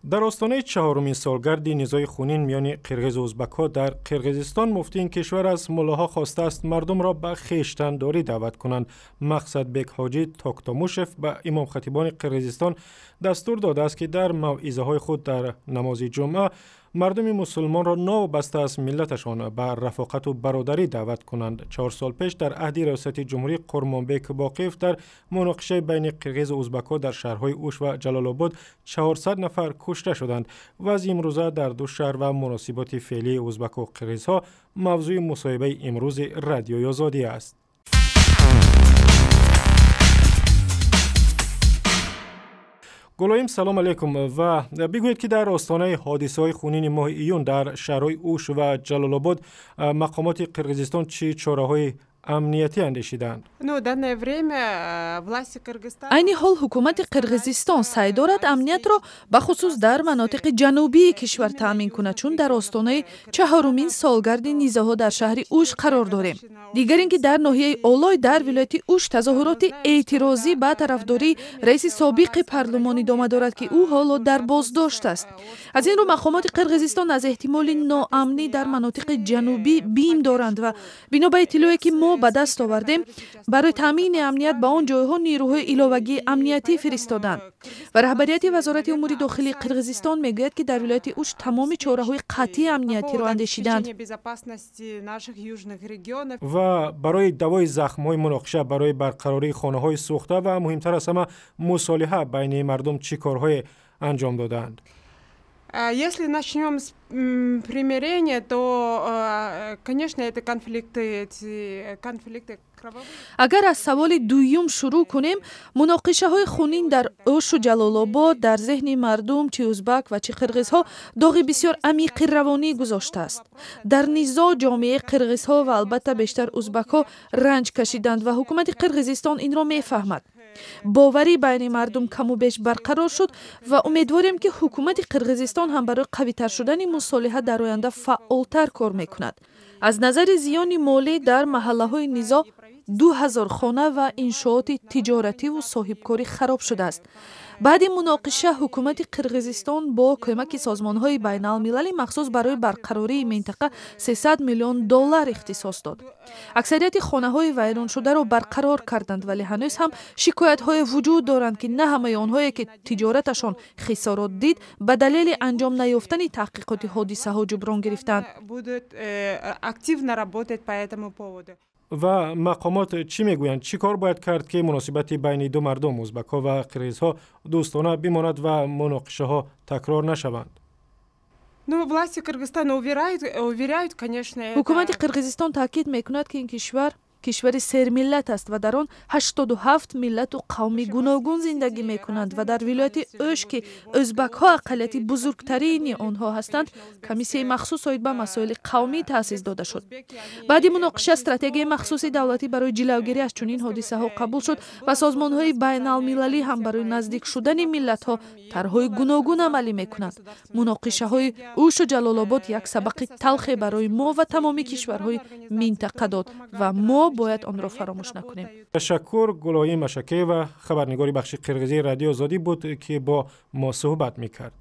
در آستانه چهارمین سالگرد نیزای خونین میان قرقیز و ازبک‌ها در قرقیزستان مفتی این کشور از ملاها خواسته است مردم را به خویشتن‌داری دعوت کنند. مقصد بیگ حاجی توکتاموشف به امام خطیبان قرقیزستان دستور داده است که در موعظه‌های خود در نماز جمعه مردم مسلمان را نوابسته از ملتشان به رفاقت و برادری دعوت کنند. 4 سال پیش در عهد ریاست جمهوری قرمانبک باقیف در مناقشه بین قرقیز و ازبک‌ها در شهرهای اوش و جلال آباد 400 نفر کشته شدند و از امروزه در دو شهر و مناسبات فعلی ازبک و قرقیزها موضوع مصاحبه امروز رادیوی آزادی است. گلایم سلام علیکم و بگویید که در آستانه حادثه‌های خونین ماه ایون در شهرهای اوش و جلال آباد مقامات قرقیزستان چه چاره‌های امنیتی اندیشیدند؟ عین حال حکومت قرقیزستان سعی دارد امنیت را به خصوص در مناطق جنوبی کشور تامین کند، چون در آستانه چهارمین سالگرد نیزه‌ها در شهر اوش قرار داریم. دیگر اینکه در ناحیه اولای در ولایت اوش تظاهرات اعتراضی به طرفداری رئیس سابق پارلمان ادامه دارد که او حالا در بازداشت است. از این رو مقامات قرقیزستان از احتمال ناامنی در مناطق جنوبی بیم دارند و بنا به اطلاعی که ما به دست آوردیم برای تامین امنیت به آن جایها نیروهای علاوگی امنیتی فرستادند و رهبریت وزارت امور داخلی قرقیزستان میگوید که در ولایت اوش تمام چاره‌های قطعی امنیتی را اندیشیدند. و برای دوای زخم‌های مناقشه برای برقراری خانه‌های سوخته و مهمتر از همه مصالحه بین مردم چه کارهای انجام دادند؟ Если начнем с примирения, то, конечно, это конфликты кровавые. اگر از سوال دویم شروع کنیم، مناقشه های خونین در اوش و جلال آباد در ذهن مردم چه ازبک و چه قرقیزها داغ بسیار عمیق روانی گذاشته است. در نزاع جامعه قرقیزها و البته بیشتر ازبکها رنج کشیدند و حکومت قرقیزستان این را میفهمد. باوری بین مردم کم و بیش برقرار شد و امیدواریم که حکومت قرقیزستان هم برای قوی‌تر شدن مصالحه در آینده فعالتر کار میکند. از نظر زیان مالی در محله‌های نزاع 2000 خانه و انشاءات تجارتی و صاحبکاری خراب شده است. بعد مناقشه حکومت قرقیزستان با کمک سازمان‌های بین‌المللی مخصوص برای برقراری منطقه 300 میلیون دلار اختصاص داد. اکثریت خانه‌های ویران شده را برقرار کردند، ولی هنوز هم شکایت‌های وجود دارند که نه همه آنهایی که تجارتشان خسارات دید به دلیل انجام نیافتن تحقیقات حادثه‌ها جبران گرفتند. و مقامات چی میگویند؟ چی کار باید کرد که مناسبت بین دو مردم ازبک‌ها و قرقیزها دوستانه بماند و مناقشه ها تکرار نشوند؟ حکومت قرقیزستان تاکید میکند که این کشور سر ملت است و در آن 87 ملت و قوم گوناگون زندگی میکنند و در ولایت اوش که ازبک ها اقلیت بزرگترین آنها هستند کمیسیه مخصوص آید به مسائل قومی تأسیس داده شد. بعد مناقشه استراتژی مخصوص دولتی برای جلوگیری از چنین حادثه ها قبول شد و سازمان های بین المللی هم برای نزدیک شدن ملت ها طرحهای گوناگون عملی میکنند. مناقشه های اوش و جلال آباد یک سبق تلخ برای ما و تمامی کشورهای منطقه داد و ما باید آن را فراموش نکنیم. تشکر. گلایم مشکی و خبرنگاری بخش قرقیزی رادیو آزادی بود که با ما صحبت میکرد.